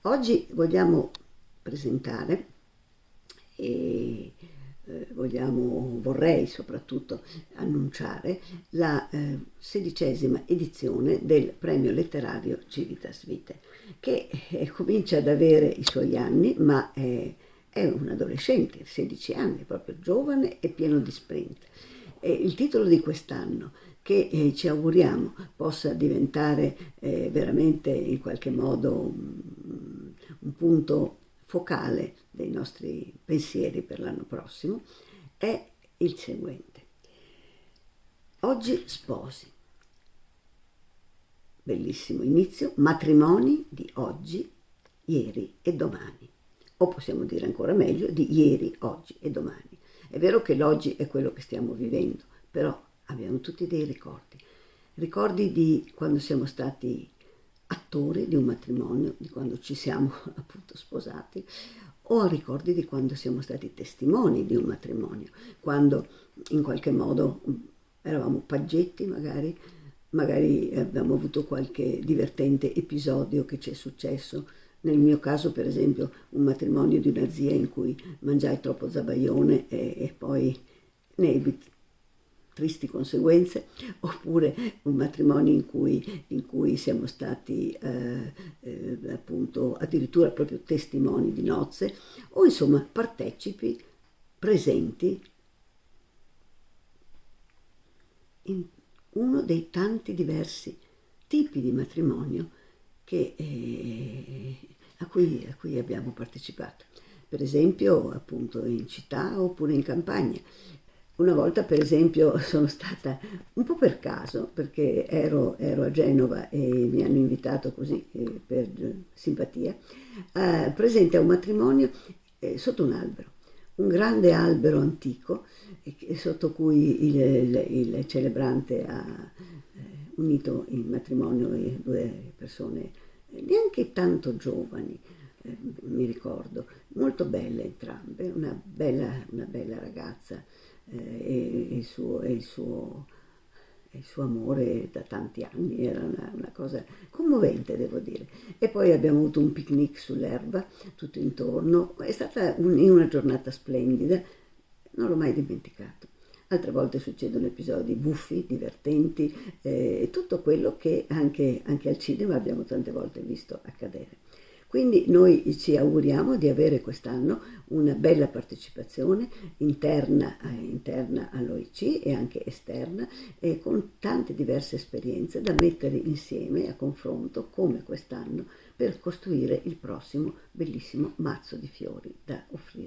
Oggi vogliamo presentare e vorrei soprattutto annunciare la 16ª edizione del premio letterario Civitas Vitae, che comincia ad avere i suoi anni, ma è un adolescente, 16 anni, proprio giovane e pieno di sprint. Il titolo di quest'anno, che ci auguriamo possa diventare veramente in qualche modo un punto focale dei nostri pensieri per l'anno prossimo, è il seguente. Oggi sposi. Bellissimo inizio, matrimoni di oggi, ieri e domani. O possiamo dire ancora meglio, di ieri, oggi e domani. È vero che l'oggi è quello che stiamo vivendo, però abbiamo tutti dei ricordi. Ricordi di quando siamo stati attori di un matrimonio, di quando ci siamo appunto sposati, o ricordi di quando siamo stati testimoni di un matrimonio, quando in qualche modo eravamo paggetti magari abbiamo avuto qualche divertente episodio che ci è successo. Nel mio caso, per esempio, un matrimonio di una zia in cui mangiai troppo zabaione e poi ne ebbi tristi conseguenze, oppure un matrimonio in cui siamo stati appunto addirittura proprio testimoni di nozze, o insomma partecipi, presenti in uno dei tanti diversi tipi di matrimonio a cui abbiamo partecipato. Per esempio appunto in città oppure in campagna. Una volta per esempio sono stata un po' per caso, perché ero a Genova e mi hanno invitato così per simpatia, presente a un matrimonio sotto un albero, un grande albero antico sotto cui il celebrante ha unito in matrimonio due persone neanche tanto giovani, mi ricordo, molto belle entrambe, una bella ragazza e il suo amore da tanti anni, era una cosa commovente, devo dire. E poi abbiamo avuto un picnic sull'erba, tutto intorno, è stata una giornata splendida, non l'ho mai dimenticato. Altre volte succedono episodi buffi, divertenti, tutto quello che anche al cinema abbiamo tante volte visto accadere. Quindi noi ci auguriamo di avere quest'anno una bella partecipazione interna all'OIC e anche esterna, con tante diverse esperienze da mettere insieme a confronto come quest'anno per costruire il prossimo bellissimo mazzo di fiori da offrire